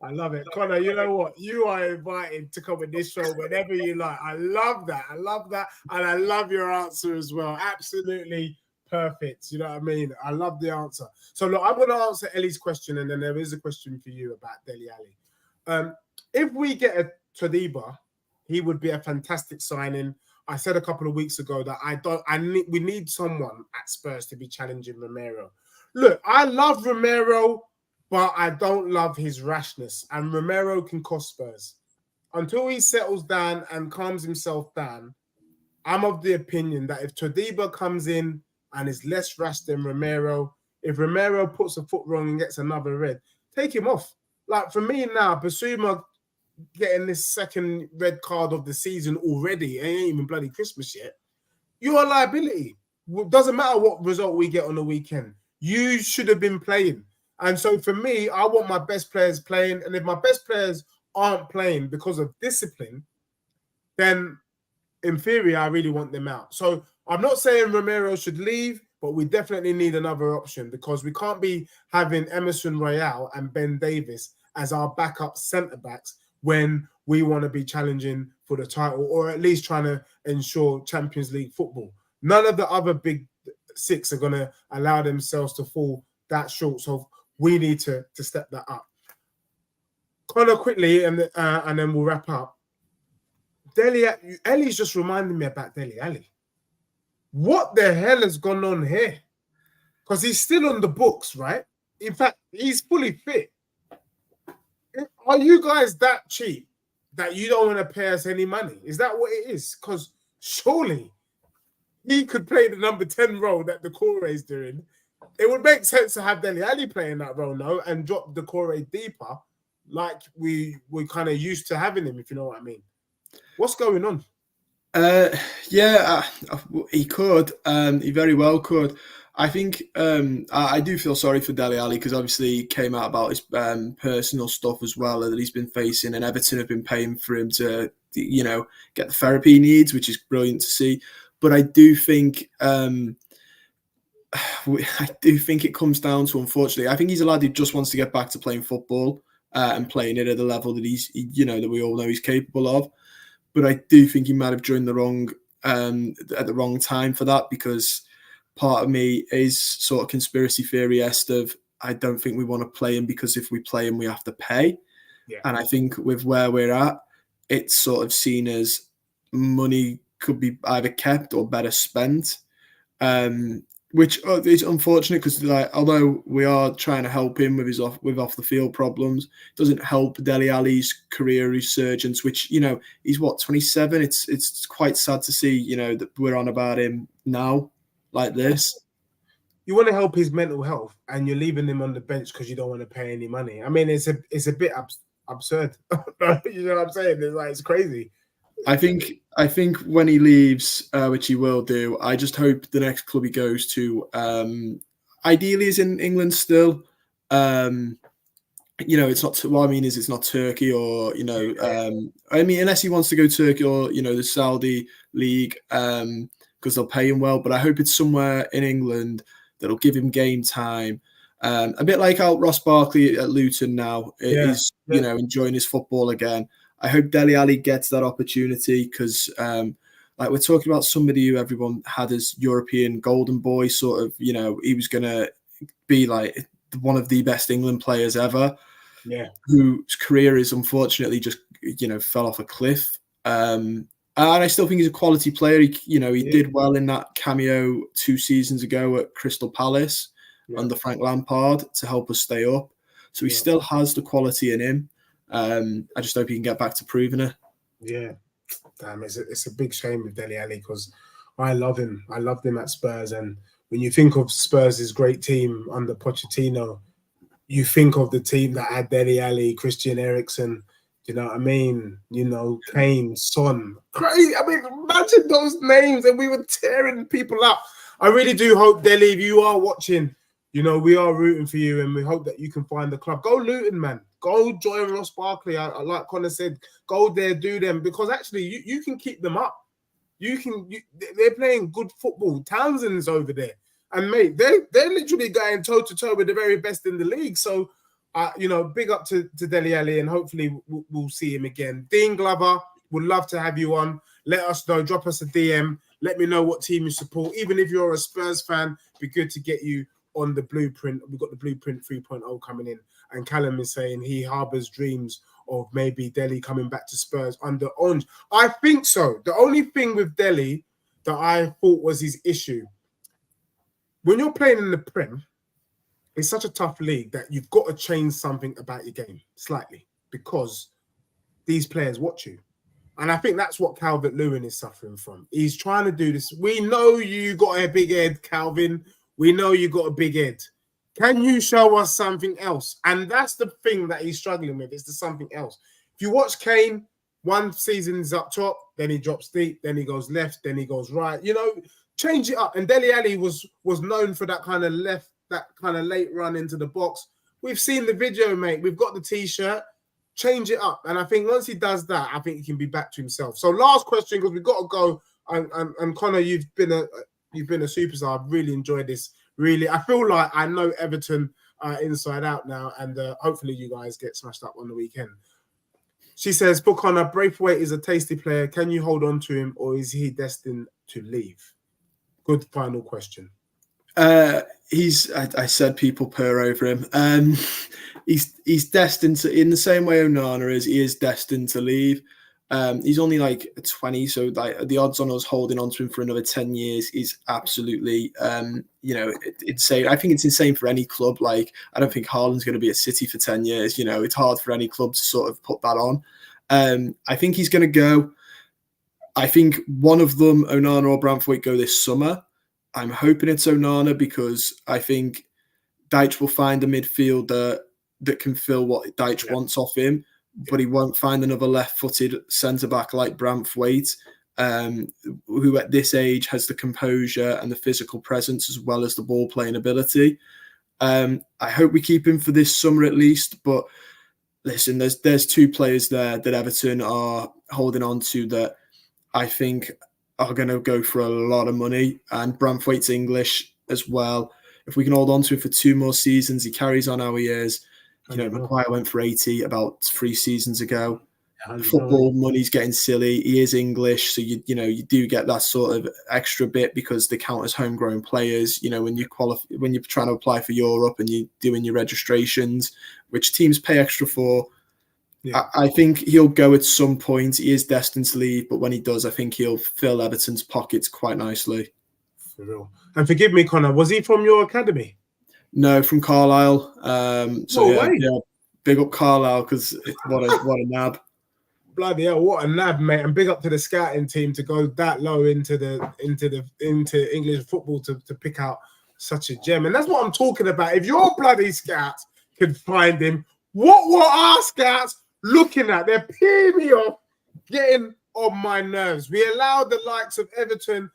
I love it. Connor, you know what? You are invited to come on this show whenever you like. I love that. I love that. And I love your answer as well. Absolutely perfect. You know what I mean? I love the answer. So look, I'm going to answer Ellie's question, and then there is a question for you about Dele Alli. If we get a Todiba, he would be a fantastic signing. I said a couple of weeks ago that we need someone at Spurs to be challenging Romero. Look, I love Romero, but I don't love his rashness. And Romero can cost Spurs. Until he settles down and calms himself down, I'm of the opinion that if Todiba comes in and is less rash than Romero, if Romero puts a foot wrong and gets another red, take him off. Like for me now, Basuma getting this second red card of the season already, it ain't even bloody Christmas yet. You're a liability. It doesn't matter what result we get on the weekend. You should have been playing. And so for me, I want my best players playing. And if my best players aren't playing because of discipline, then in theory, I really want them out. So I'm not saying Romero should leave, but we definitely need another option because we can't be having Emerson Royale and Ben Davis as our backup centre-backs when we want to be challenging for the title or at least trying to ensure Champions League football. None of the other big six are going to allow themselves to fall that short. So we need to step that up. Connor, quickly, and then we'll wrap up. Ellie's just reminding me about Dele Alli. What the hell has gone on here? Because he's still on the books, right? In fact, he's fully fit. Are you guys that cheap that you don't want to pay us any money? Is that what it is? Because surely he could play the number 10 role that Decore is doing. It would make sense to have Dele Alli playing that role now and drop Decore deeper like we kind of used to having him, if you know what I mean. What's going on? He could. He very well could. I think I do feel sorry for Dele Alli because obviously he came out about his personal stuff as well that he's been facing, and Everton have been paying for him to, get the therapy he needs, which is brilliant to see. But I do think it comes down to, unfortunately, I think he's a lad who just wants to get back to playing football and playing it at the level that that we all know he's capable of. But I do think he might have joined at the wrong time for that, because part of me is sort of conspiracy theory-esque of I don't think we want to play him because if we play him, we have to pay. Yeah. And I think with where we're at, it's sort of seen as money could be either kept or better spent, which is unfortunate because although we are trying to help him with his off the field problems, it doesn't help Dele Alli's career resurgence, which, he's 27. It's quite sad to see, that we're on about him now like this. You want to help his mental health and you're leaving him on the bench because you don't want to pay any money. I mean, it's a bit absurd. You know what I'm saying? It's crazy. I think when he leaves, which he will do, I just hope the next club he goes to, ideally is in England still. It's not. What I mean is, it's not Turkey or unless he wants to go Turkey or the Saudi league, because they'll pay him well. But I hope it's somewhere in England that'll give him game time. A bit like how Ross Barkley at Luton now is, enjoying his football again. I hope Dele Alli gets that opportunity because, we're talking about somebody who everyone had as European golden boy, sort of, he was going to be like one of the best England players ever. Yeah. Whose career is unfortunately just, fell off a cliff. And I still think he's a quality player. He did well in that cameo 2 seasons ago at Crystal Palace under Frank Lampard to help us stay up. So he still has the quality in him. I just hope he can get back to proving it. Yeah, damn, it's a big shame with Dele Alli because I love him. I loved him at Spurs, and when you think of Spurs' great team under Pochettino, you think of the team that had Dele Alli, Christian Eriksen. You know what I mean? Kane, Son. Crazy. I mean, imagine those names, and we were tearing people up. I really do hope, Dele, if you are watching, we are rooting for you, and we hope that you can find the club. Go Luton, man. Go join Ross Barkley. I like Connor said, go there, do them, because actually you can keep them up. They're playing good football. Townsend's over there. And mate, they're literally going toe to toe with the very best in the league. So, big up to Dele Alli, and hopefully we'll see him again. Dean Glover, would love to have you on. Let us know. Drop us a DM. Let me know what team you support. Even if you're a Spurs fan, it'd be good to get you on the blueprint. We've got the blueprint 3.0 coming in. And Callum is saying he harbors dreams of maybe Dele coming back to Spurs under Orange. I think so. The only thing with Dele that I thought was his issue, when you're playing in the Prem, it's such a tough league that you've got to change something about your game slightly because these players watch you. And I think that's what Calvert-Lewin is suffering from. He's trying to do this. We know you got a big head, Calvin. We know you got a big head. Can you show us something else? And that's the thing that he's struggling with. It's the something else. If you watch Kane, one season is up top, then he drops deep, then he goes left, then he goes right. Change it up. And Dele Alli was known for that kind of late run into the box. We've seen the video, mate. We've got the T-shirt. Change it up. And I think once he does that, I think he can be back to himself. So last question, because we've got to go. And Connor, you've been a superstar. I've really enjoyed this. Really, I feel like I know Everton inside out now, and hopefully you guys get smashed up on the weekend. She says, "For Connor, Braithwaite is a tasty player. Can you hold on to him, or is he destined to leave?" Good final question. I said people purr over him. He's destined to, in the same way Onana is, he is destined to leave. He's only like 20, so like the odds on us holding on to him for another 10 years is absolutely, insane. I think it's insane for any club. Like, I don't think Haaland's going to be at City for 10 years. It's hard for any club to sort of put that on. I think he's going to go. I think one of them, Onana or Braithwaite, go this summer. I'm hoping it's Onana because I think Dyche will find a midfielder that can fill what Dyche wants off him. But he won't find another left-footed centre-back like Braithwaite, who at this age has the composure and the physical presence as well as the ball-playing ability. I hope we keep him for this summer at least. But listen, there's two players there that Everton are holding on to that I think are going to go for a lot of money. And Braithwaite's English as well. If we can hold on to him for 2 more seasons, he carries on how he is. Maguire went for 80 about 3 seasons ago. Football money's getting silly. He is English, so you do get that sort of extra bit because they count as homegrown players. When you're trying to apply for Europe and you're doing your registrations, which teams pay extra for. Yeah. I think he'll go at some point. He is destined to leave, but when he does, I think he'll fill Everton's pockets quite nicely. For real. And forgive me, Connor, was he from your academy? No, from Carlisle. Big up Carlisle because what a nab. Bloody hell, what a nab, mate! And big up to the scouting team to go that low into English football to pick out such a gem. And that's what I'm talking about. If your bloody scouts can find him, what were our scouts looking at? They're peeing me off, getting on my nerves. We allowed the likes of Everton,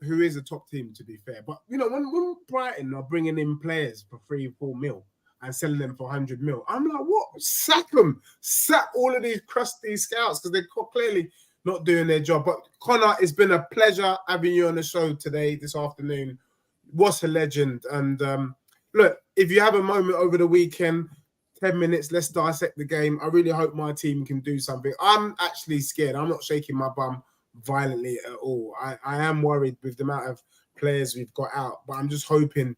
who is a top team, to be fair. But, when Brighton are bringing in players for 3-4 mil and selling them for 100 mil, I'm like, what? Sack them. Sack all of these crusty scouts because they're clearly not doing their job. But, Connor, it's been a pleasure having you on the show today, this afternoon. What's a legend. And, look, if you have a moment over the weekend, 10 minutes, let's dissect the game. I really hope my team can do something. I'm actually scared. I'm not shaking my bum violently at all. I am worried with the amount of players we've got out, but I'm just hoping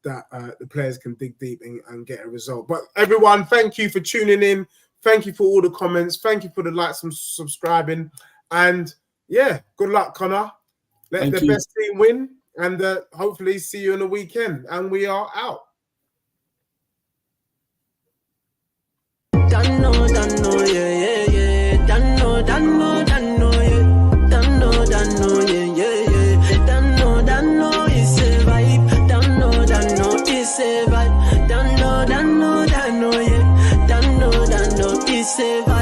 that the players can dig deep and get a result. But everyone, thank you for tuning in. Thank you for all the comments. Thank you for the likes and subscribing. And yeah, good luck, Connor. Let the best team win and hopefully see you on the weekend. And we are out. Dano, yeah, yeah. Dano, yeah. Dano, yeah. Dano, it's a vibe. Dano, it's a vibe. Dano, yeah. Dano, it's a vibe.